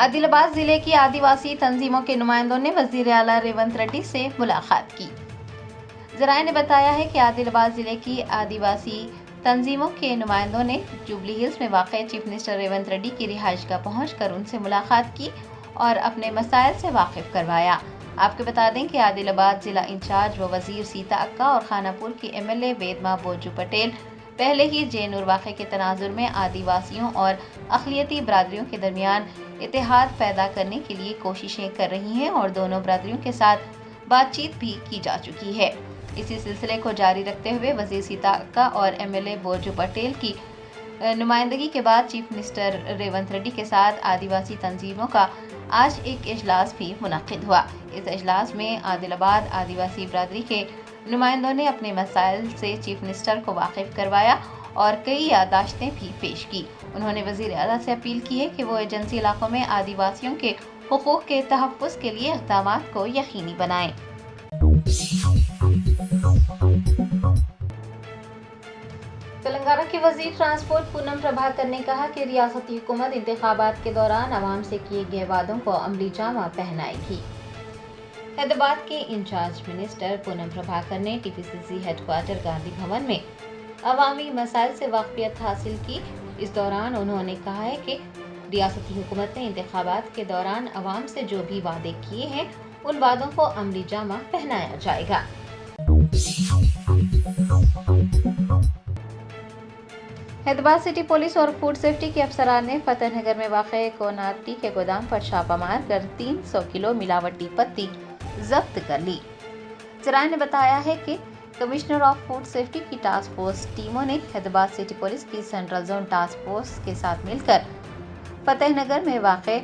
आदिलाबाद जिले की आदिवासी तंजीमों के नुमाइंदों ने वजीर आला रेवंत रेड्डी से मुलाकात की। जराये ने बताया है कि आदिलाबाद जिले की आदिवासी तंजीमों के नुमाइंदों ने जुबली हिल्स में वाक़ चीफ मिनिस्टर रेवंत रेड्डी की रिहाइशगाह पहुंचकर उनसे मुलाकात की और अपने मसाइल से वाकिफ करवाया। आपको बता दें कि आदिलाबाद जिला इंचार्ज व वजीर सीता अक्का और खानापुर की MLA वेदमा बोजू पटेल पहले ही जेनूर वाक़े के तनाजुर में आदिवासियों और अक़लियती बरादरियों के दरमियान इत्तेहाद पैदा करने के लिए कोशिशें कर रही हैं और दोनों बरादरियों के साथ बातचीत भी की जा चुकी है। इसी सिलसिले को जारी रखते हुए वजीर सीता अक्का और MLA बोजू पटेल की नुमाइंदगी के बाद चीफ मिनिस्टर रेवंत रेड्डी के साथ आदिवासी तंजीमों का आज एक इजलास भी मुनक़िद हुआ। इस इजलास में आदिलाबाद आदिवासी बरादरी के नुमाइंदों ने अपने मसाइल से चीफ मिनिस्टर को वाकिफ करवाया और कई याददाश्तें भी पेश की। उन्होंने वज़ीर आला से अपील की है कि वो एजेंसी इलाकों में आदिवासियों के हुकूक़ के तहफ़्फ़ुज़ के लिए इक़दामात को यकीनी बनाएं। तेलंगाना के वज़ीर ट्रांसपोर्ट पूनम प्रभाकर ने कहा कि रियासती हुकूमत इंतखाबात के दौरान आवाम से किए गए वादों को अमली जामा पहनाएगी। हैदराबाद के इंचार्ज मिनिस्टर पूनम प्रभाकर ने TPCC हेडक्वार्टर गांधी भवन में अवामी मसाइल से वाक़फियत हासिल की। इस दौरान उन्होंने कहा है कि रियासती हुकूमत ने इंतखाबात के दौरान आवाम से जो भी वादे किए हैं उन वादों को अमली जामा पहनाया जाएगा। हैदराबाद सिटी पुलिस और फूड सेफ्टी के अफसरान ने फतेह नगर में वाक़े कोनार टी के गोदाम पर छापा मार कर 300 किलो मिलावटी पत्ती जब्त कर ली। जराये ने बताया है कि कमिश्नर ऑफ फूड सेफ्टी की टास्क फोर्स टीमों ने हैदराबाद सिटी पुलिस की सेंट्रल जोन टास्क फोर्स के साथ मिलकर फतेह नगर में वाक़े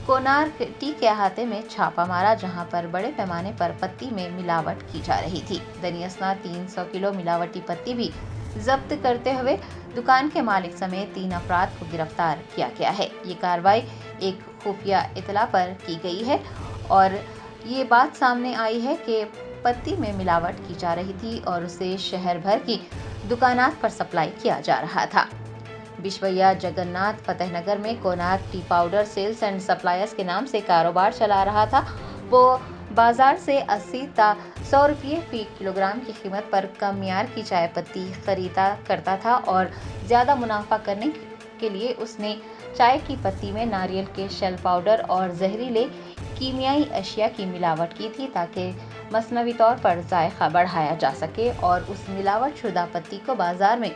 कोनार टी के अहाते में छापा मारा, जहां पर बड़े पैमाने पर पत्ती में मिलावट की जा रही थी। दनियसना 300 किलो मिलावटी पत्ती भी जब्त करते हुए दुकान के मालिक समेत 3 अफराद को गिरफ्तार किया गया है। ये कार्रवाई एक खुफिया इतला पर की गई है और ये बात सामने आई है कि पत्ती में मिलावट की जा रही थी और उसे शहर भर की दुकानात पर सप्लाई किया जा रहा था। बिश्वैया जगन्नाथ फतेह नगर में Konar tea powder sales and suppliers के नाम से कारोबार चला रहा था। वो बाजार से 80 ता 100 रुपये फी किलोग्राम की कीमत पर कम मियार की चाय पत्ती खरीदा करता था और ज़्यादा मुनाफा करने के लिए उसने चाय की पत्ती में नारियल के शेल पाउडर और जहरीले कीमियाई अशिया की मिलावट की थी ताकि मसनवी तौर पर जायका बढ़ाया जा सके और उस मिलावट शुदा पत्ती को बाजार में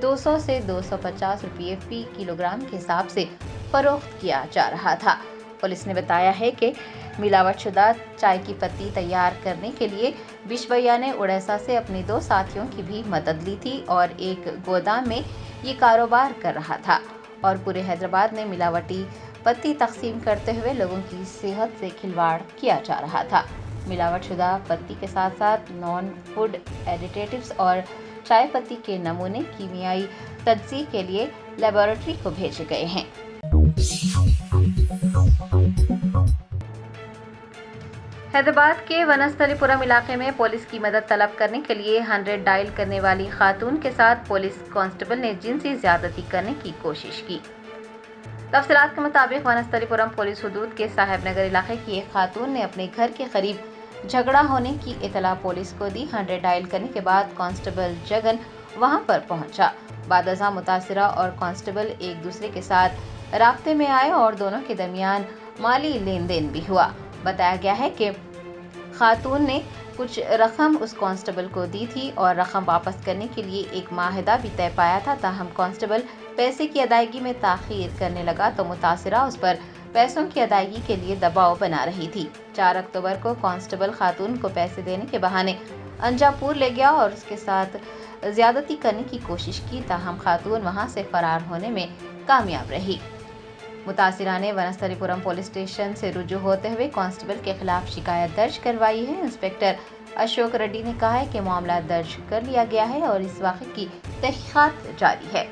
200 से 250 रुपये फी किलोग्राम के हिसाब से फरोख्त किया जा रहा था। पुलिस ने बताया है कि मिलावट शुदा चाय की पत्ती तैयार करने के लिए बिश्वैया ने उड़ीसा से अपने 2 साथियों की भी मदद ली थी और एक गोदाम में ये कारोबार कर रहा था और पूरे हैदराबाद में मिलावटी पत्ती तकसीम करते हुए लोगों की सेहत से खिलवाड़ किया जा रहा था। मिलावट शुदा पत्ती के साथ साथ नॉन फूड एडिटिव्स और चाय पत्ती के नमूने कीमियाई तजज़िये के लिए लेबोरेटरी को भेजे गए हैं। हैदराबाद के वनस्थलीपुरम इलाके में पुलिस की मदद तलब करने के लिए 100 डायल करने वाली खातून के साथ पुलिस कांस्टेबल ने जिनसी ज्यादती करने की कोशिश की। तफसीलात के मुताबिक वनस्थलीपुरम पुलिस हुदूद के साहेब नगर इलाके की एक खातून ने अपने घर के करीब झगड़ा होने की इतला पुलिस को दी। 100 डायल करने के बाद कांस्टेबल जगन वहां पर पहुंचा। बादअज़ां मुतासिरा और कांस्टेबल एक दूसरे के साथ राब्ते में आए और दोनों के दरमियान माली लेन देन भी हुआ। बताया गया है कि खातून ने कुछ रकम उस कांस्टेबल को दी थी और रकम वापस करने के लिए एक माहिदा भी तय पाया था। ताहम कांस्टेबल पैसे की अदायगी में ताख़ीर करने लगा तो मुतासिरा उस पर पैसों की अदायगी के लिए दबाव बना रही थी। 4 अक्टूबर को कांस्टेबल खातून को पैसे देने के बहाने अंजापुर ले गया और उसके साथ ज्यादती करने की कोशिश की। ताहम खातून वहां से फरार होने में कामयाब रही। मुतासिरा ने वनस्थलीपुरम पुलिस स्टेशन से रुजू होते हुए कांस्टेबल के खिलाफ शिकायत दर्ज करवाई है। इंस्पेक्टर अशोक रेड्डी ने कहा है कि मामला दर्ज कर लिया गया है और इस वाक़े की तहक़ीक़ात जारी है।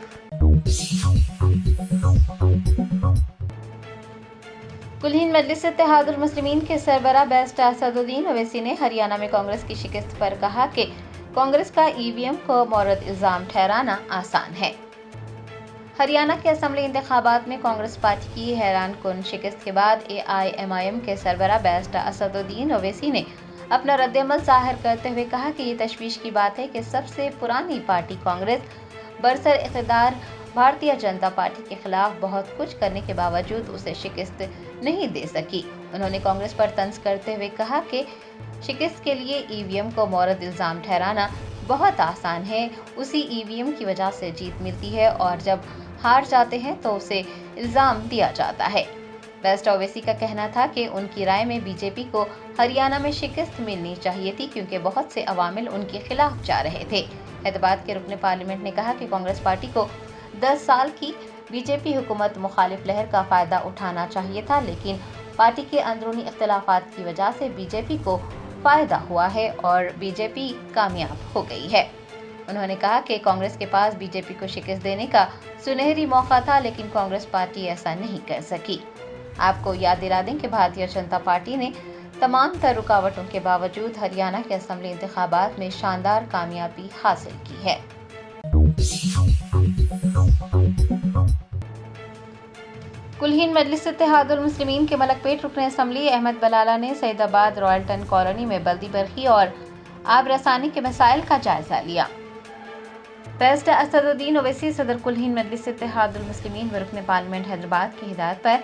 कुल-हिंद मजलिस इत्तेहादुल मुस्लिमीन के सरबराह बैरिस्टर असदुद्दीन ओवैसी ने हरियाणा में कांग्रेस की शिकस्त पर कहा कि कांग्रेस का EVM को मोरद इल्जाम ठहराना आसान है। हरियाणा के असम्बली इंतखाबात में कांग्रेस पार्टी की हैरान कुन शिकस्त के बाद AIMIM के सरबराह बैरिस्टर असदुद्दीन ओवैसी ने अपना रद्दअमल जाहिर करते हुए कहा कि ये तशवीश की बात है कि सबसे पुरानी पार्टी कांग्रेस बरसर इक़्तिदार भारतीय जनता पार्टी के खिलाफ बहुत कुछ करने के बावजूद उसे शिकस्त नहीं दे सकी। उन्होंने कांग्रेस पर तंज करते हुए कहा कि शिकस्त के लिए EVM को मोरद इल्ज़ाम ठहराना बहुत आसान है। उसी EVM की वजह से जीत मिलती है और जब हार जाते हैं तो उसे इल्ज़ाम दिया जाता है। बैरिस्टर ओवैसी का कहना था कि उनकी राय में बीजेपी को हरियाणा में शिकस्त मिलनी चाहिए थी क्योंकि बहुत से अवामिल उनके खिलाफ जा रहे थे। हैदराबाद के रुकने पार्लियामेंट ने कहा कि कांग्रेस पार्टी को 10 साल की बीजेपी हुकूमत मुखालिफ लहर का फ़ायदा उठाना चाहिए था, लेकिन पार्टी के अंदरूनी इख्तिलाफात की वजह से बीजेपी को फ़ायदा हुआ है और बीजेपी कामयाब हो गई है। उन्होंने कहा कि कांग्रेस के पास बीजेपी को शिकस्त देने का सुनहरी मौका था, लेकिन कांग्रेस पार्टी ऐसा नहीं कर सकी। आपको याद दिला दें कि भारतीय जनता पार्टी ने तमाम तर रुकावटों के बावजूद हरियाणा के असम्बली इंतखाबात में शानदार कामयाबी हासिल की है। कुल-हिंद मजलिस इत्तेहादुल मुस्लिमीन के मलकपेट रुकने असम्बली अहमद बलाला ने सईदाबाद रॉयल्टन कॉलोनी में बल्दी बरखी और आब रसानी के मसाइल का जायजा लिया। बैरिस्टर असदुद्दीन ओवैसी सदर कुल-हिंद मजलिस इत्तेहादुल मुस्लिमीन व रुकने पार्लियामेंट हैदराबाद की हिदायत पर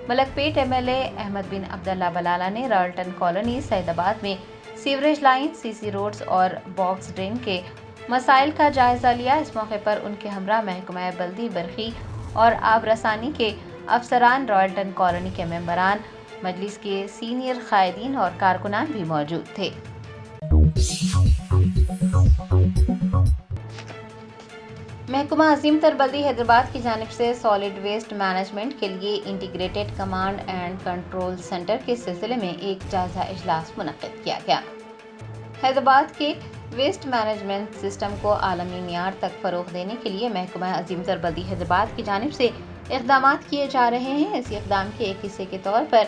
मलकपेट MLA अहमद बिन अब्दुल्ला बलाला ने रॉयल्टन कॉलोनी सईदाबाद में सीवरेज लाइन, CC रोड्स और बॉक्स ड्रेन के मसाइल का जायजा लिया। इस मौके पर उनके हमरा महकमा बल्दी बरखी और आब रसानी के अफसरान, रॉयल्टन कॉलोनी के मेंबरान, मजलिस के सीनियर कायदीन और कारकुनान भी मौजूद थे। महकमा अजीम तर बल्दी हैदराबाद की जानिब से सॉलिड वेस्ट मैनेजमेंट के लिए integrated command and control centre के सिलसिले में एक जायजा इजलास मुनक्किद किया गया। हैदराबाद के वेस्ट मैनेजमेंट सिस्टम को आलमी मियार तक फ़रोग़ देने के लिए महकमा अजीम तर बल्दी हैदराबाद की जानिब से इक़दामात किए जा रहे हैं। इस इक़दाम के एक हिस्से के तौर पर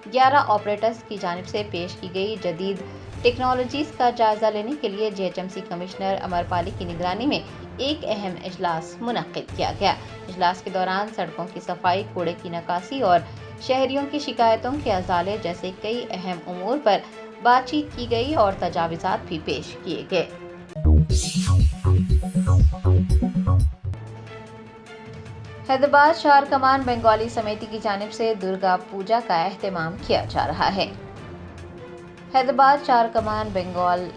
11 ऑपरेटर्स की जानिब से पेश की गई जदीद टेक्नोलॉजीज़ का जायजा लेने के लिए JHMC कमिश्नर अमरपाली की निगरानी में एक अहम इजलास मुनक्किद किया गया। इजलास के दौरान सड़कों की सफाई, कूड़े की निकासी और शहरियों की शिकायतों के अजाले जैसे कई अहम उमूर पर बातचीत की गई और तजावीज़ात भी पेश किए गए। हैदराबाद चार कमान बंगाली समिति की जानिब से दुर्गा पूजा का एहतमाम किया जा रहा है। हैदराबाद चार कमान बंगाल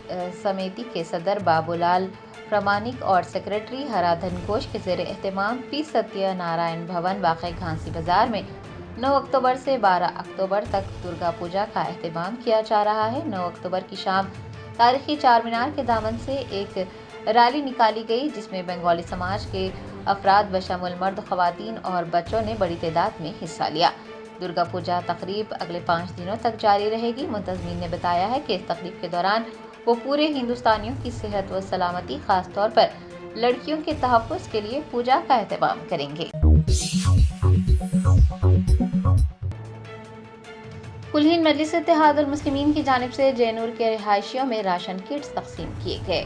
समिति के सदर बाबूलाल प्रामाणिक और सेक्रेटरी हराधन घोष के ज़ेर एहतमाम पी सत्य नारायण भवन वाक़ई घांसी बाजार में 9 अक्टूबर से 12 अक्टूबर तक दुर्गा पूजा का एहतमाम किया जा रहा है। 9 अक्टूबर की शाम तारीखी चार मीनार के दामन से एक रैली निकाली गई, जिसमें बंगाली समाज के अफराद बशमुल मर्द, ख़वातीन और बच्चों ने बड़ी तादाद में हिस्सा लिया। दुर्गा पूजा तकरीब अगले 5 दिनों तक जारी रहेगी। मुंतज़मीन ने बताया है कि इस तकरीब के दौरान वो पूरे हिंदुस्तानियों की सेहत व सलामती, खास तौर पर लड़कियों के तहफ़्फ़ुज़ के लिए पूजा का एहतमाम करेंगे। कुल-हिंद मजलिस इत्तेहादुल मुस्लिमीन की जानिब से जेनूर के रिहायशियों में राशन किट्स तकसीम किए गए।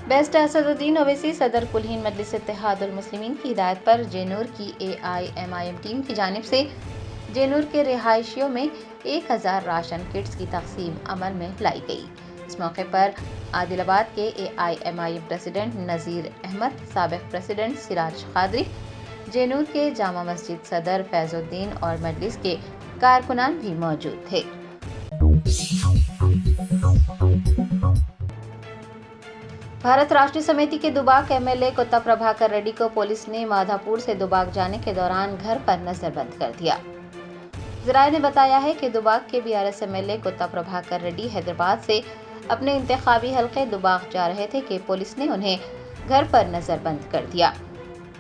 बैरिस्टर असदुद्दीन ओवैसी सदर कुल-हिंद मजलिस इत्तेहादुल मुस्लिमीन की हिदायत पर जेनूर की AIMIM टीम की जानिब से जेनूर के रिहायशियों में 1000 राशन किट्स की तकसीम अमल में लाई गई। इस मौके पर आदिलाबाद के AIMIM प्रेसिडेंट नज़ीर अहमद, साबिक़ प्रेसिडेंट सिराज कादरी, जेनूर के जामा मस्जिद सदर फैजुद्दीन और मजलिस के कारकुनान भी मौजूद थे। भारत राष्ट्रीय समिति के दुबाक MLA कोत्ता प्रभाकर रेड्डी को पुलिस ने माधापुर से दुबाक जाने के दौरान घर पर नजरबंद कर दिया। ज़राए ने बताया है कि दुबाक के BRS MLA कोत्ता प्रभाकर रेड्डी हैदराबाद से अपने इंतखाबी हल्के दुबाक जा रहे थे कि पुलिस ने उन्हें घर पर नजरबंद कर दिया।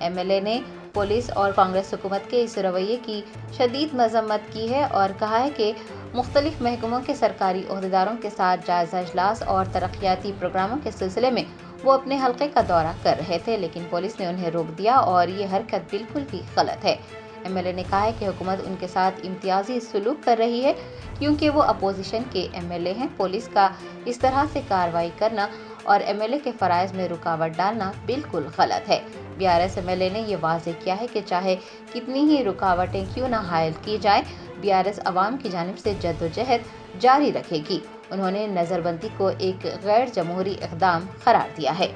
MLA ने पुलिस और कांग्रेस हुकूमत के इस रवैये की शदीद मजम्मत की है और कहा है कि मुख्तलिफ महकमों के सरकारी ओहदेदारों के साथ जायजा इजलास और तरक्याती प्रोग्रामों के सिलसिले में वो अपने हल्के का दौरा कर रहे थे, लेकिन पुलिस ने उन्हें रोक दिया और ये हरकत बिल्कुल भी गलत है। MLA ने कहा है कि हुकूमत उनके साथ इम्तियाजी सलूक कर रही है क्योंकि वो अपोजिशन के MLA हैं। पुलिस का इस तरह से कार्रवाई करना और MLA के फ़राइज़ में रुकावट डालना बिल्कुल गलत है। BRS MLA نے یہ واضح کیا ہے کہ چاہے کتنی ہی رکاوٹیں کیوں نہ حائل کی جائیں، BRS عوام کی جانب سے جدوجہد جاری رکھے گی۔ انہوں نے نظر بندی کو ایک غیر جمہوری اقدام قرار دیا ہے۔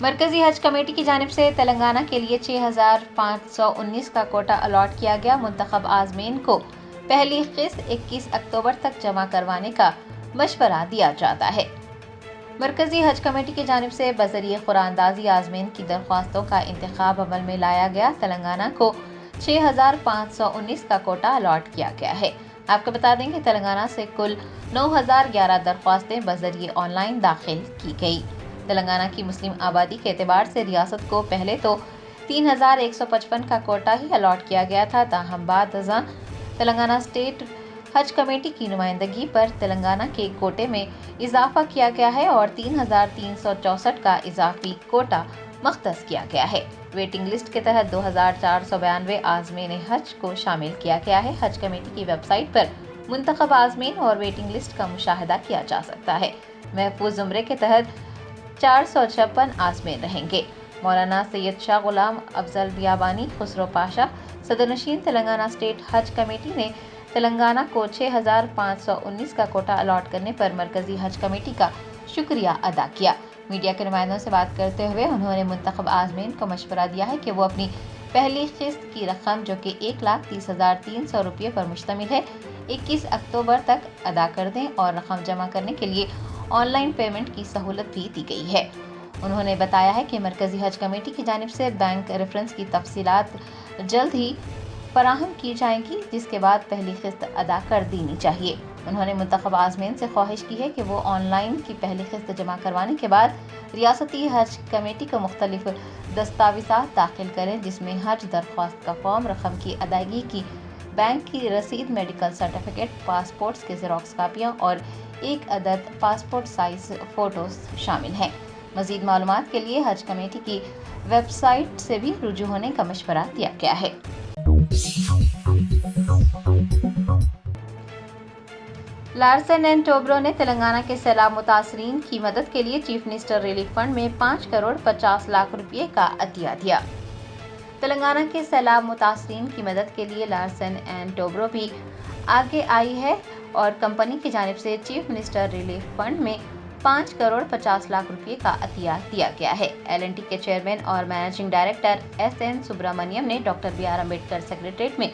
مرکزی حج کمیٹی کی جانب سے تلنگانہ کے لیے 6,519 کا کوٹا الاٹ کیا گیا۔ منتخب عازمین کو پہلی قسط 21 اکتوبر تک جمع کروانے کا مشورہ دیا جاتا ہے۔ مرکزی حج کمیٹی کی جانب سے بذریعہ قراندازی عازمین کی درخواستوں کا انتخاب عمل میں لایا گیا۔ تلنگانہ کو 6,519 کا کوٹا الاٹ کیا گیا ہے۔ آپ کو بتا دیں کہ تلنگانہ سے کل 9,011 درخواستیں بذریعہ آن لائن داخل کی گئی۔ تلنگانہ کی مسلم آبادی کے اعتبار سے ریاست کو پہلے تو 3,155 کا کوٹا ہی الاٹ کیا گیا تھا، تاہم بعد ازاں تلنگانہ اسٹیٹ حج کمیٹی کی نمائندگی پر تلنگانہ کے کوٹے میں اضافہ کیا گیا ہے اور 3,364 کا اضافی کوٹا مختص کیا گیا ہے۔ ویٹنگ لسٹ کے تحت 2,492 عازمین حج کو شامل کیا گیا ہے۔ حج کمیٹی کی ویب سائٹ پر منتخب عازمین اور ویٹنگ لسٹ کا مشاہدہ کیا جا سکتا ہے۔ محفوظ زمرے کے تحت 456 عازمین رہیں گے۔ مولانا سید شاہ غلام افضل بیابانی خسرو پاشا، صدر نشین تلنگانہ اسٹیٹ حج کمیٹی نے تلنگانہ کو 6,519 کا کوٹا الاٹ کرنے پر مرکزی حج کمیٹی کا شکریہ ادا کیا۔ میڈیا کے نمائندوں سے بات کرتے ہوئے انہوں نے منتخب عازمین کو مشورہ دیا ہے کہ وہ اپنی پہلی قسط کی رقم جو کہ 1,30,300 روپے پر مشتمل ہے 21 اکتوبر تک ادا کر دیں اور رقم جمع کرنے کے لیے آن لائن پیمنٹ کی سہولت بھی دی گئی ہے۔ انہوں نے بتایا ہے کہ مرکزی حج کمیٹی کی جانب سے بینک ریفرنس کی تفصیلات جلد ہی فراہم کی جائیں گی، جس کے بعد پہلی قسط ادا کر دینی چاہیے۔ انہوں نے منتخب عازمین سے خواہش کی ہے کہ وہ آن لائن کی پہلی قسط جمع کروانے کے بعد ریاستی حج کمیٹی کو مختلف دستاویزات داخل کریں، جس میں حج درخواست کا فارم، رقم کی ادائیگی کی بینک کی رسید، میڈیکل سرٹیفکیٹ، پاسپورٹس کے زیروکس کاپیاں اور 1 عدد پاسپورٹ سائز فوٹوز شامل ہیں۔ مزید معلومات کے لیے حج کمیٹی کی ویب سائٹ سے بھی رجوع ہونے کا مشورہ دیا گیا ہے۔ لارسن اینڈ ٹوبرو نے تلنگانہ کے سیلاب متاثرین کی مدد کے لیے چیف منسٹر ریلیف فنڈ میں 5,50,00,000 روپے کا عطیہ دیا۔ تلنگانہ کے سیلاب متاثرین کی مدد کے لیے لارسن اینڈ ٹوبرو بھی آگے آئی ہے اور کمپنی کی جانب سے چیف منسٹر ریلیف فنڈ میں 5,50,00,000 روپے کا عطیہ دیا گیا ہے۔ L&T کے چیئرمین اور مینیجنگ ڈائریکٹر SN سبرامنیم نے ڈاکٹر BR امبیڈکر سیکریٹریٹ میں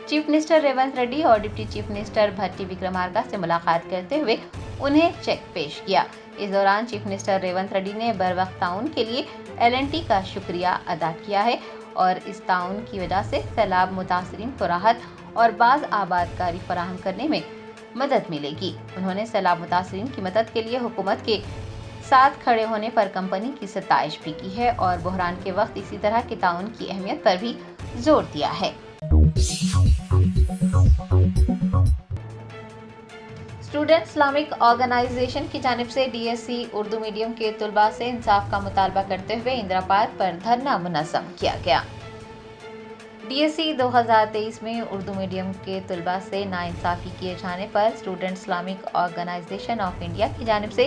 چیف منسٹر ریونت ریڈی اور ڈپٹی چیف منسٹر بھٹی وکرمارکا سے ملاقات کرتے ہوئے انہیں چیک پیش کیا۔ اس دوران چیف منسٹر ریونت ریڈی نے بروقت تعاون کے لیے L&T کا شکریہ ادا کیا ہے اور اس تعاون کی وجہ سے سیلاب متاثرین کو راحت اور باز آبادکاری فراہم کرنے میں مدد ملے گی۔ انہوں نے سیلاب متاثرین کی مدد کے لیے حکومت کے ساتھ کھڑے ہونے پر کمپنی کی ستائش بھی کی ہے اور بحران کے وقت اسی طرح کے تعاون کی اہمیت پر بھی زور دیا ہے۔ اسٹوڈنٹ اسلامک آرگنائزیشن کی جانب سے DSC اردو میڈیم کے طلباء سے انصاف کا مطالبہ کرتے ہوئے اندرا پارک پر دھرنا منظم کیا گیا۔ DSC 2023 میں اردو میڈیم کے طلباء سے ناانصافی کیے جانے پر student Islamic organisation of India کی جانب سے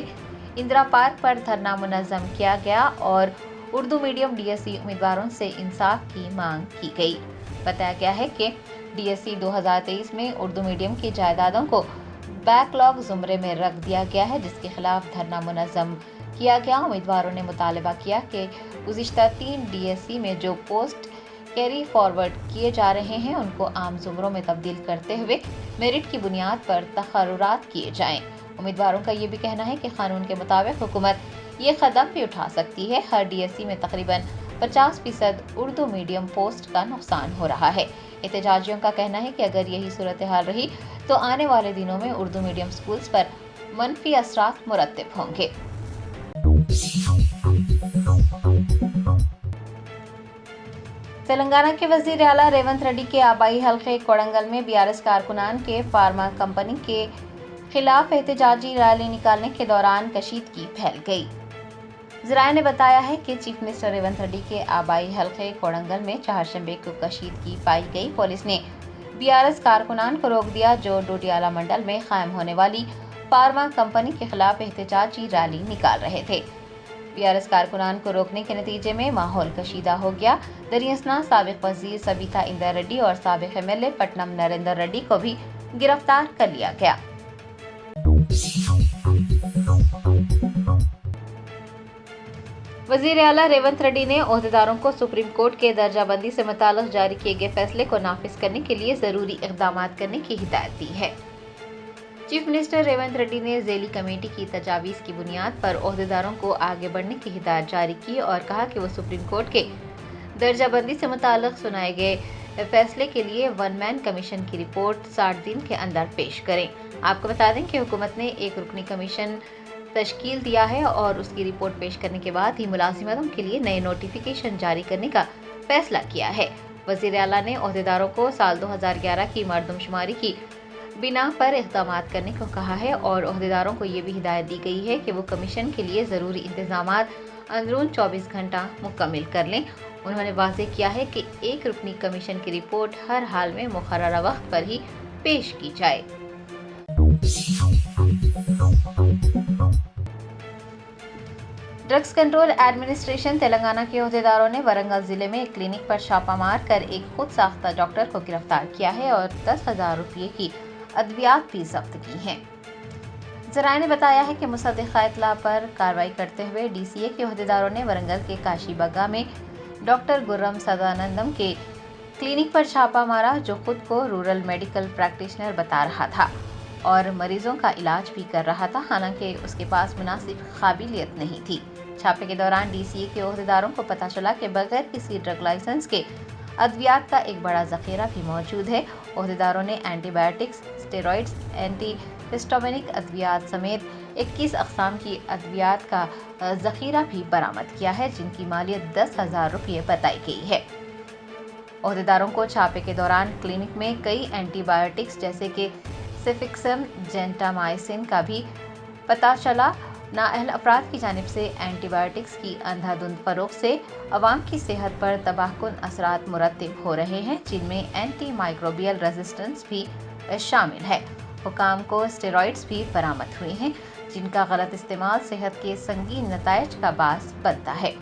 اندرا پارک پر دھرنا منظم کیا گیا اور اردو میڈیم DSC امیدواروں سے انصاف کی مانگ کی گئی۔ بتایا گیا ہے کہ DSC 2023 میں اردو میڈیم کی جائیدادوں کو بیک لاگ زمرے میں رکھ دیا گیا ہے، جس کے خلاف دھرنا منظم کیا گیا۔ امیدواروں نے مطالبہ کیا کہ گزشتہ 3 DSC میں جو پوسٹ کیری فارورڈ کیے جا رہے ہیں ان کو عام زمروں میں تبدیل کرتے ہوئے میرٹ کی بنیاد پر تقررات کیے جائیں۔ امیدواروں کا یہ بھی کہنا ہے کہ قانون کے مطابق حکومت یہ قدم بھی اٹھا سکتی ہے۔ ہر DSC میں تقریباً 50% اردو میڈیم پوسٹ کا نقصان ہو رہا ہے۔ احتجاجیوں کا کہنا ہے کہ اگر یہی صورتحال رہی تو آنے والے دنوں میں اردو میڈیم سکولز پر منفی اثرات مرتب ہوں گے۔ تلنگانہ کے وزیر اعلیٰ ریونت ریڈی کے آبائی حلقے کوڑنگل میں BRS کارکنان کے فارما کمپنی کے خلاف احتجاجی ریلی نکالنے کے دوران کشیدگی پھیل گئی۔ ذرائع نے بتایا ہے کہ چیف منسٹر ریونت ریڈی کے آبائی حلقے کوڑنگل میں چہارشنبے کو کشیدگی پائی گئی۔ پولیس نے BRS کارکنان کو روک دیا جو ڈوڈیالہ منڈل میں قائم ہونے والی फार्मा कंपनी के खिलाफ एहतजाजी रैली निकाल रहे थे। बीआरएस कारकुनान को रोकने के नतीजे में माहौल कशीदा हो गया। दरियासना साबिक वजीर सबिता इंद्रा रेड्डी और साबिक एमएलए पटनम नरेंद्र रेड्डी को भी गिरफ्तार कर लिया गया। वजीर आला रेवंत रेड्डी ने ओहदेदारों को सुप्रीम कोर्ट के दर्जाबंदी से मुताल्लिक जारी किए गए फैसले को नाफिज करने के लिए जरूरी इक़दाम करने की हिदायत दी है। चीफ मिनिस्टर रेवंत रेड्डी ने ज़ेली कमेटी की तजावीज़ की बुनियाद पर ओहदेदारों को आगे बढ़ने की हिदायत जारी की और कहा कि वो सुप्रीम कोर्ट के दर्जाबंदी से मुताल्लिक सुनाए गए फैसले के लिए वन मैन कमीशन की रिपोर्ट 60 दिन के अंदर पेश करें। आपको बता दें कि हुकूमत ने एक रुकनी कमीशन तश्कील दिया है और उसकी रिपोर्ट पेश करने के बाद ही मुलाजिमतों के लिए नए नोटिफिकेशन जारी करने का फैसला किया है। वज़ीर आला ने ओहदेदारों को साल 2011 की मरदमशुमारी की बिना पर इक़दाम करने को कहा है और ओहदेदारों को ये भी हिदायत दी गई है कि वो कमीशन के लिए ज़रूरी इंतज़ामात अंदरून 24 घंटा मुकम्मल कर लें। उन्होंने वाज़ेह किया है कि एक रुकनी कमीशन की रिपोर्ट हर हाल में मुकर्ररा वक्त पर ही पेश की जाए। ड्रग्स कंट्रोल एडमिनिस्ट्रेशन तेलंगाना के ओहदेदारों ने वरंगल जिले में एक क्लिनिक पर छापा मार कर एक खुद साख्ता डॉक्टर को गिरफ्तार किया है और 10,000 रुपये की अद्वियात भी जब्त की हैं। ज़राए ने बताया है कि मुसद्दिक़ा इत्तला पर कार्रवाई करते हुए डीसीए के ओहदेदारों ने वरंगल के काशीबग्गा में डॉक्टर गुर्रम सदानंदम के क्लिनिक पर छापा मारा, जो खुद को रूरल मेडिकल प्रैक्टिशनर बता रहा था और मरीजों का इलाज भी कर रहा था, हालांकि उसके पास मुनासिब काबिलियत नहीं थी। छापे के दौरान डीसीए के ओहदेदारों को पता चला कि बगैर किसी ड्रग लाइसेंस के अद्वियात का एक बड़ा ज़ख़ीरा भी मौजूद है। ओहदेदारों ने एंटीबायोटिक्स, स्टेरॉइड्स, एंटी हिस्टामिनिक अद्वियात समेत 21 अक़साम की अद्वियात का ज़ख़ीरा भी बरामद किया है, जिनकी मालियत 10,000 रुपये बताई गई है। ओहदेदारों को छापे के दौरान क्लिनिक में कई एंटीबायोटिक्स जैसे कि सेफिक्सम, जेंटामाइसिन का भी पता चला। नाअहल अफराद की जानिब से एंटीबायोटिक्स की अंधाधुंध फ़रोख्त से अवाम की सेहत पर तबाहकुन असरात मुरतब हो रहे हैं, जिनमें एंटी माइक्रोबियल रेजिस्टेंस भी शामिल है। हुकाम को स्टेरॉइड्स भी बरामद हुए हैं, जिनका गलत इस्तेमाल सेहत के संगीन नताइज का बास बनता है।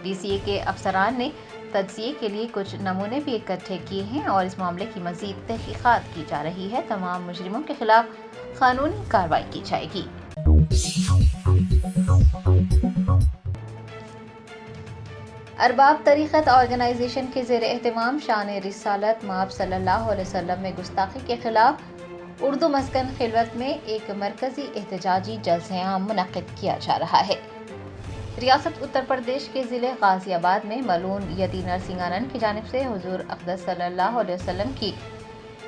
डीसीए के अफसरान ने तज्ज़िये के लिए कुछ नमूने भी इकट्ठे किए हैं और इस मामले की मज़ीद तहक़ीक़ात की जा रही है। तमाम मुजरिमों के खिलाफ कानूनी कार्रवाई की जाएगी। अरबाब तरीक़त ऑर्गेनाइजेशन के ज़ेर एहतमाम शान रिसालत माब सल्लल्लाहु अलैहि वसल्लम में गुस्ताखी के खिलाफ उर्दू मस्कन खिलवत में एक मरकज़ी एहतजाजी जलसे आम मुनक़्क़िद किया जा रहा है। रियासत उत्तर प्रदेश के ज़िले गाज़ियाबाद में मलून यती नरसिंहानंद की जानिब से हुज़ूर अक़दस सल्लल्लाहु अलैहि वसल्लम की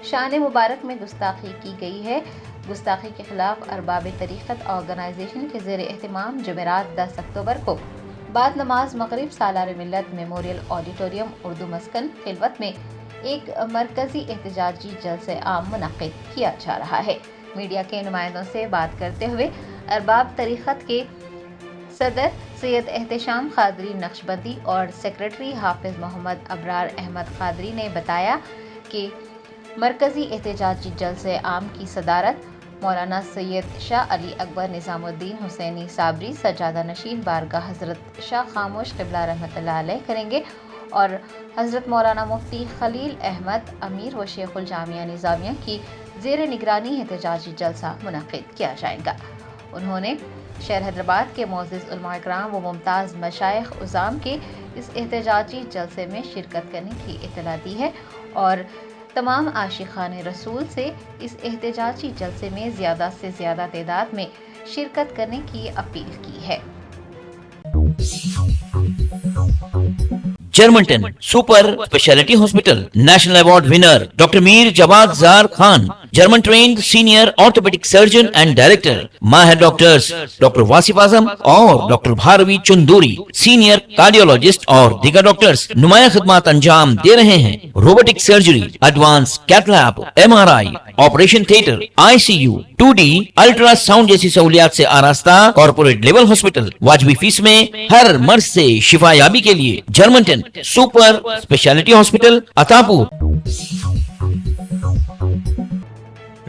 शान मुबारक में गुस्ताखी की गई है। गुस्ताखी के खिलाफ अरबाब तरीक़त ऑर्गेनाइजेशन के ज़ेर एहतमाम जुमेरात 10 अक्टूबर को बाद नमाज मग़रिब सालार मिल्लत मेमोरियल ऑडिटोरियम उर्दू मस्कन खिलवत में एक मरकज़ी एहतजाजी जलसे आम मुनक़्क़िद किया जा रहा है। मीडिया के नुमाइंदों से बात करते हुए अरबाब तरीक़त के सदर सैयद एहतशाम क़ादरी नक्शबंदी और सेक्रेटरी हाफिज़ मोहम्मद अबरार अहमद क़ादरी ने बताया कि मरकज़ी एहतजाजी जलसे आम की सदारत मौलाना सैयद शाह अली अकबर निज़ामुद्दीन हुसैनी साबरी सज्जादा नशीन बारगाह हज़रत शाह खामोश क़िबला रहमतुल्लाह अलैह करेंगे और हज़रत मौलाना मुफ्ती खलील अहमद अमीर व शेखुल जामिया निज़ामिया की ज़ेर निगरानी एहतजाजी जलसा मुनक़्क़िद किया जाएगा। उन्होंने शहर हैदराबाद के मोअज़्ज़िज़ उलमा इकराम व मुमताज़ मशाइख़ उज़ाम के इस एहतजाजी जलसे में शिरकत करने की इत्तला दी है और तमाम आशिक़ान रसूल से इस एहतजाजी जलसे में ज़्यादा से ज़्यादा तादाद में शिरकत करने की अपील की है। Germantown super speciality hospital national award winner doctor Mir Jawad Zar Khan, German trained senior orthopaedic surgeon and director, माहिर डॉक्टर्स डॉक्टर वासिफ आजम और doctor Bharvi Chanduri, senior cardiologist और दीगर डॉक्टर्स नुमाया खिदमत अंजाम दे रहे हैं। Robotic surgery, advance cath lab, MRI, operation theatre, ICU, 2D ultrasound जैसी सहूलियात से आरास्ता कॉर्पोरेट लेवल हॉस्पिटल। वाजबी फीस में हर मर्ज से शिफायाबी के लिए Germanton super speciality hospital Attapur.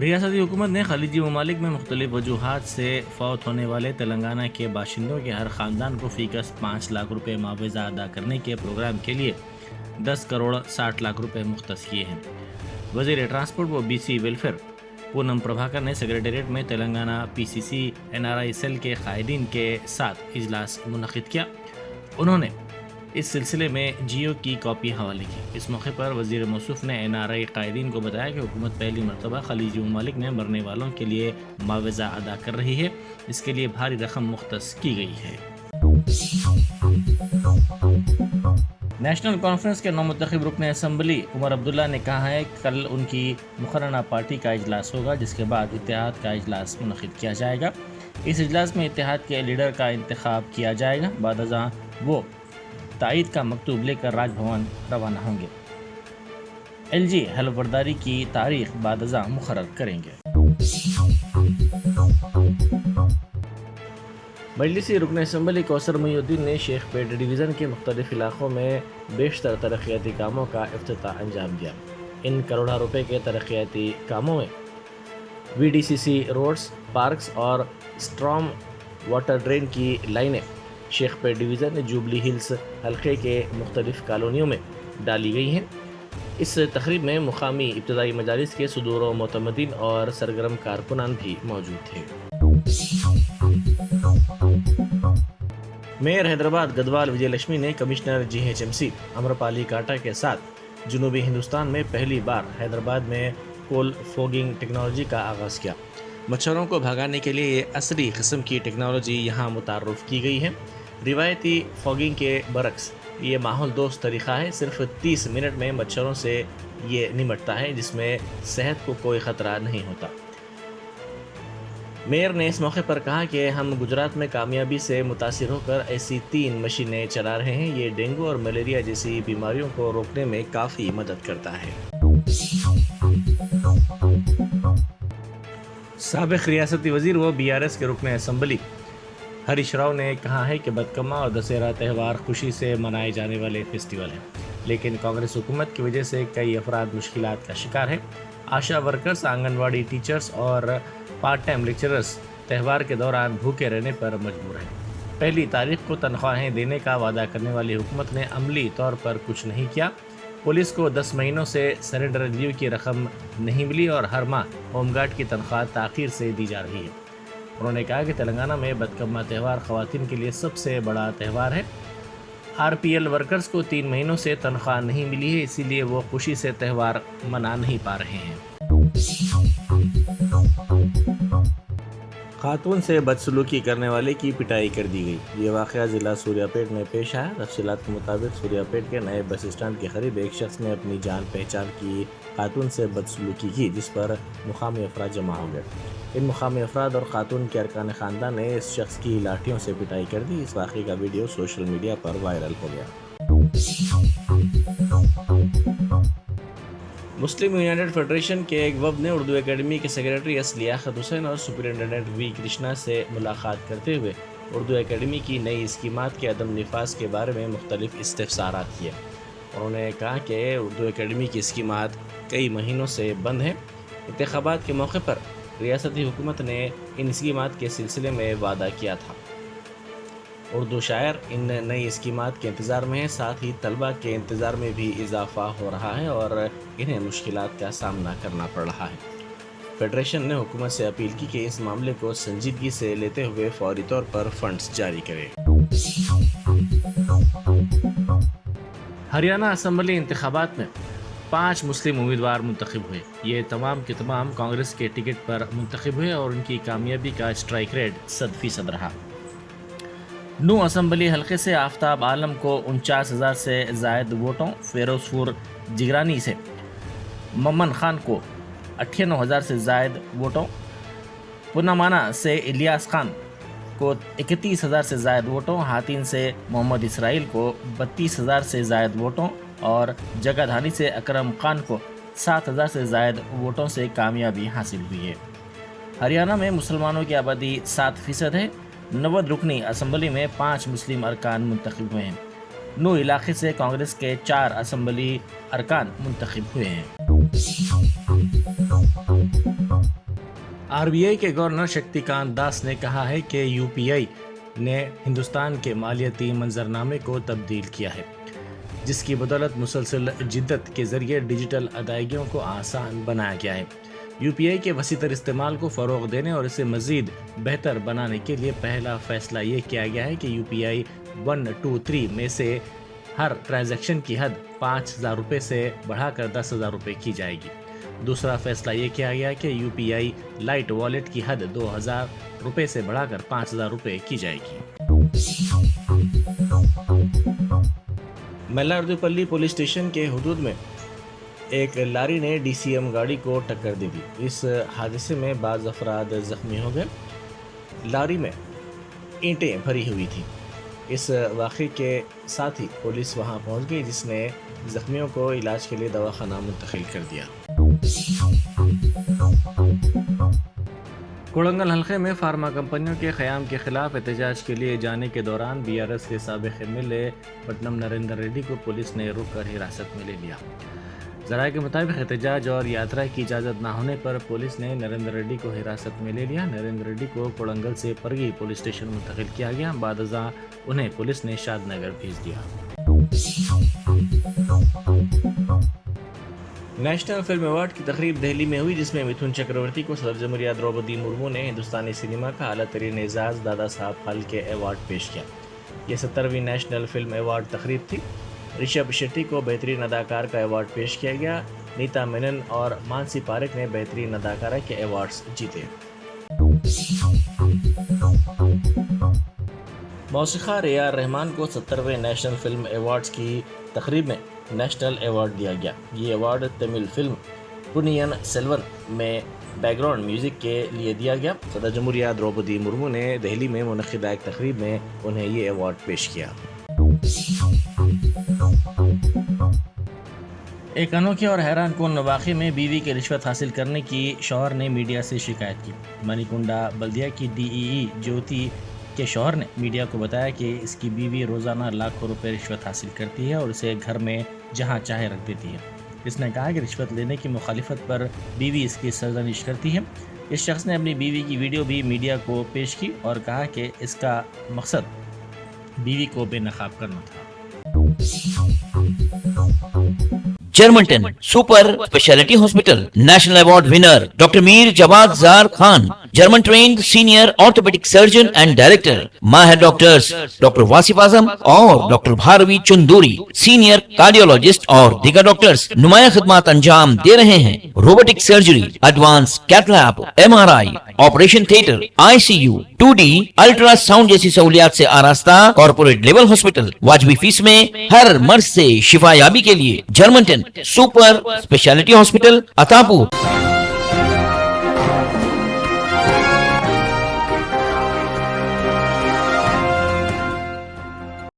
ریاستی حکومت نے خلیجی ممالک میں مختلف وجوہات سے فوت ہونے والے تلنگانہ کے باشندوں کے ہر خاندان کو فی کس 5 لاکھ روپے معاوضہ ادا کرنے کے پروگرام کے لیے 10 کروڑ 60 لاکھ روپے مختص کیے ہیں۔ وزیر ٹرانسپورٹ و B C welfare Ponnam Prabhakar نے سیکریٹریٹ میں Telangana P C C NRI cell کے قائدین کے ساتھ اجلاس منعقد کیا۔ انہوں نے اس سلسلے میں جیو کی کاپی حوالے کی۔ اس موقع پر وزیر موصوف نے NRI قائدین کو بتایا کہ حکومت پہلی مرتبہ خلیجی ممالک میں مرنے والوں کے لیے معاوضہ ادا کر رہی ہے، اس کے لیے بھاری رقم مختص کی گئی ہے۔ نیشنل کانفرنس کے نومنتخب رکن اسمبلی عمر عبداللہ نے کہا ہے کہ کل ان کی مقررہ پارٹی کا اجلاس ہوگا، جس کے بعد اتحاد کا اجلاس منعقد کیا جائے گا۔ اس اجلاس میں اتحاد کے لیڈر کا انتخاب کیا جائے گا، بعد ازاں وہ تائید کا مکتوب لے کر راج بھون روانہ ہوں گے۔ LG حلف برداری کی تاریخ بعد ازاں مقرر کریں گے۔ مجلسی رکن اسمبلی کوثر محی الدین نے شیخ پیٹ ڈویژن کے مختلف علاقوں میں بیشتر ترقیاتی کاموں کا افتتاح انجام دیا۔ ان کروڑوں روپے کے ترقیاتی کاموں میں VDCC روڈز، پارکس اور اسٹرام واٹر ڈرین کی لائنیں شیخ پیٹ ڈویژن جوبلی ہلز حلقے کے مختلف کالونیوں میں ڈالی گئی ہیں۔ اس تقریب میں مقامی ابتدائی مجالس کے صدور و معتمدین اور سرگرم کارکنان بھی موجود تھے۔ میئر حیدرآباد گدوال وجے لکشمی نے کمشنر GHMC امرپالی کاٹا کے ساتھ جنوبی ہندوستان میں پہلی بار حیدرآباد میں کول فوگنگ ٹیکنالوجی کا آغاز کیا۔ مچھروں کو بھگانے کے لیے یہ اصلی قسم کی ٹیکنالوجی یہاں متعارف کی گئی ہے۔ روایتی فوگنگ کے برعکس یہ ماحول دوست طریقہ ہے، صرف 30 منٹ میں مچھروں سے یہ نمٹتا ہے، جس میں صحت کو کوئی خطرہ نہیں ہوتا۔ میئر نے اس موقع پر کہا کہ ہم گجرات میں کامیابی سے متاثر ہو کر ایسی 3 مشینیں چلا رہے ہیں، یہ ڈینگو اور ملیریا جیسی بیماریوں کو روکنے میں کافی مدد کرتا ہے۔ سابق ریاستی وزیر و BRS کے رکن اسمبلی ہریش راؤ نے کہا ہے کہ بتکما اور دسہرہ تہوار خوشی سے منائے جانے والے فیسٹیول ہیں، لیکن کانگریس حکومت کی وجہ سے کئی افراد مشکلات کا شکار ہیں۔ آشا ورکرز، آنگن واڑی ٹیچرز اور پارٹ ٹائم لیکچررز تہوار کے دوران بھوکے رہنے پر مجبور ہیں۔ پہلی تاریخ کو تنخواہیں دینے کا وعدہ کرنے والی حکومت نے عملی طور پر کچھ نہیں کیا۔ پولیس کو 10 مہینوں سے سرنڈر لیو کی رقم نہیں ملی اور ہر ماہ ہوم گارڈ کی تنخواہ تاخیر سے دی جا رہی ہے۔ انہوں نے کہا کہ تلنگانہ میں بتکما تہوار خواتین کے لیے سب سے بڑا تہوار ہے۔ RPL ورکرز کو 3 مہینوں سے تنخواہ نہیں ملی ہے، اسی لیے وہ خوشی سے تہوار منا نہیں پا رہے ہیں۔ خاتون سے بدسلوکی کرنے والے کی پٹائی کر دی گئی۔ یہ واقعہ ضلع سوریا پیٹ میں پیش آیا۔ تفصیلات کے مطابق سوریا پیٹ کے نئے بس اسٹینڈ کے قریب ایک شخص نے اپنی جان پہچان کی خاتون سے بدسلوکی کی، جس پر مقامی افراد جمع ہو گئے۔ ان مقامی افراد اور خاتون کے ارکان خاندان نے اس شخص کی لاٹھیوں سے پٹائی کر دی۔ اس واقعے کا ویڈیو سوشل میڈیا پر وائرل ہو گیا۔ مسلم یونائٹڈ فیڈریشن کے ایک وفد نے اردو اکیڈمی کے سیکریٹری ایس لیاقت حسین اور سپرنٹینڈنٹ وی کرشنا سے ملاقات کرتے ہوئے اردو اکیڈمی کی نئی اسکیمات کے عدم نفاذ کے بارے میں مختلف استفسارات کیے۔ انہوں نے کہا کہ اردو اکیڈمی کی اسکیمات کئی مہینوں سے بند ہیں۔ انتخابات کے موقع پر ریاستی حکومت نے ان اسکیمات کے سلسلے میں وعدہ کیا تھا۔ اردو شاعر ان نئی اسکیمات کے انتظار میں ہیں، ساتھ ہی طلبہ کے انتظار میں بھی اضافہ ہو رہا ہے اور انہیں مشکلات کا سامنا کرنا پڑ رہا ہے۔ فیڈریشن نے حکومت سے اپیل کی کہ اس معاملے کو سنجیدگی سے لیتے ہوئے فوری طور پر فنڈز جاری کرے۔ ہریانہ اسمبلی انتخابات میں 5 مسلم امیدوار منتخب ہوئے۔ یہ تمام کے تمام کانگریس کے ٹکٹ پر منتخب ہوئے اور ان کی کامیابی کا اسٹرائک ریٹ 100% رہا۔ نو اسمبلی حلقے سے آفتاب عالم کو 49,000 سے زائد ووٹوں، فیروز پور جگرانی سے ممن خان کو 98,000 سے زائد ووٹوں، پونامانا سے الیاس خان کو 31,000 سے زائد ووٹوں، ہاتین سے محمد اسرائیل کو 32,000 سے زائد ووٹوں اور جگہ دھانی سے اکرم خان کو 7,000 سے زائد ووٹوں سے کامیابی حاصل ہوئی ہے۔ ہریانہ میں مسلمانوں کی آبادی 7% ہے۔ 90 رکنی اسمبلی میں 5 مسلم ارکان منتخب ہوئے ہیں۔ 9 علاقے سے کانگریس کے 4 اسمبلی ارکان منتخب ہوئے ہیں۔ RBI کے گورنر شکتیکانت داس نے کہا ہے کہ UPI نے ہندوستان کے مالیاتی منظرنامے کو تبدیل کیا ہے، جس کی بدولت مسلسل جدت کے ذریعے ڈیجیٹل ادائیگیوں کو آسان بنایا گیا ہے۔ UPI کے وسیع تر استعمال کو فروغ دینے اور اسے مزید بہتر بنانے کے لیے پہلا فیصلہ یہ کیا گیا ہے کہ UPI 123 میں سے ہر ٹرانزیکشن کی حد 5,000 روپے سے بڑھا کر 10,000 روپے کی جائے گی۔ دوسرا فیصلہ یہ کیا گیا کہ UPI لائٹ والیٹ کی حد 2,000 روپے سے بڑھا کر 5,000 روپے کی جائے گی۔ ملاردوپلی پولیس اسٹیشن کے حدود میں ایک لاری نے DCM گاڑی کو ٹکر دے دی۔ اس حادثے میں بعض افراد زخمی ہو گئے۔ لاری میں اینٹیں بھری ہوئی تھیں۔ اس واقعے کے ساتھ ہی پولیس وہاں پہنچ گئی، جس نے زخمیوں کو علاج کے لیے دواخانہ منتقل کر دیا۔ کوڑنگل حلقے میں فارما کمپنیوں کے قیام کے خلاف احتجاج کے لیے جانے کے دوران BRS کے سابق MLA پٹنم نریندر ریڈی کو پولیس نے روک کر حراست میں لے لیا۔ ذرائع کے مطابق احتجاج اور یاترا کی اجازت نہ ہونے پر پولیس نے نریندر ریڈی کو حراست میں لے لیا۔ نریندر ریڈی کو کوڑنگل سے پرگی پولیس اسٹیشن منتقل کیا گیا۔ بعد ازاں انہیں پولیس نے شاد نگر بھیج دیا۔ نیشنل فلم ایوارڈ کی تقریب دہلی میں ہوئی، جس میں متھن چکرورتی کو صدر جمہوریہ دروپدی مرمو نے ہندوستانی سینما کا اعلیٰ ترین اعزاز دادا صاحب پھالکے ایوارڈ پیش کیا۔ یہ 70ویں نیشنل فلم ایوارڈ تقریب تھی۔ رشب شیٹی کو بہترین اداکار کا ایوارڈ پیش کیا گیا۔ نیتا مینن اور مانسی پاریک نے بہترین اداکارہ کے ایوارڈز جیتے۔ موسیقار AR رحمان کو 70ویں نیشنل فلم ایوارڈز کی تقریب میں نیشنل ایوارڈ دیا گیا۔ یہ ایوارڈ تمل فلم پونین سیلون میں بیک گراؤنڈ میوزک کے لیے دیا گیا۔ صدر جمہوریہ دروپدی مرمو نے دہلی میں منعقدہ ایک تقریب میں انہیں یہ ایوارڈ پیش کیا۔ ایک انوکھے اور حیران کن واقعے میں بیوی کی رشوت حاصل کرنے کی شوہر نے میڈیا سے شکایت کی۔ منی کنڈا بلدیہ کی DEE جیوتی کے شوہر نے میڈیا کو بتایا کہ اس کی بیوی روزانہ لاکھوں روپے رشوت حاصل کرتی ہے اور اسے گھر میں جہاں چاہے رکھ دیتی ہے۔ اس نے کہا کہ رشوت لینے کی مخالفت پر بیوی اس کی سرزنش کرتی ہے۔ اس شخص نے اپنی بیوی کی ویڈیو بھی میڈیا کو پیش کی اور کہا کہ اس کا مقصد بیوی کو بے نقاب کرنا تھا۔ جرمنٹن super specialty hospital national award winner doctor Mir Jawad Zar Khan, German trained senior orthopaedic surgeon and director, ماہر ڈاکٹرز ڈاکٹر واصف اعظم اور doctor Bharavi Chanduri, senior cardiologist اور دیگر ڈاکٹرز نمایاں خدمات انجام دے رہے ہیں۔ Robotic surgery, advance cath lab, MRI، operation theatre, ICU، 2D ultrasound جیسی سہولیات سے آراستہ کارپوریٹ لیول ہاسپٹل، واجبی فیس میں ہر مرض سے شفا یابی کے لیے جرمنٹن سپر اسپیشلٹی ہاسپٹل، عطاپور۔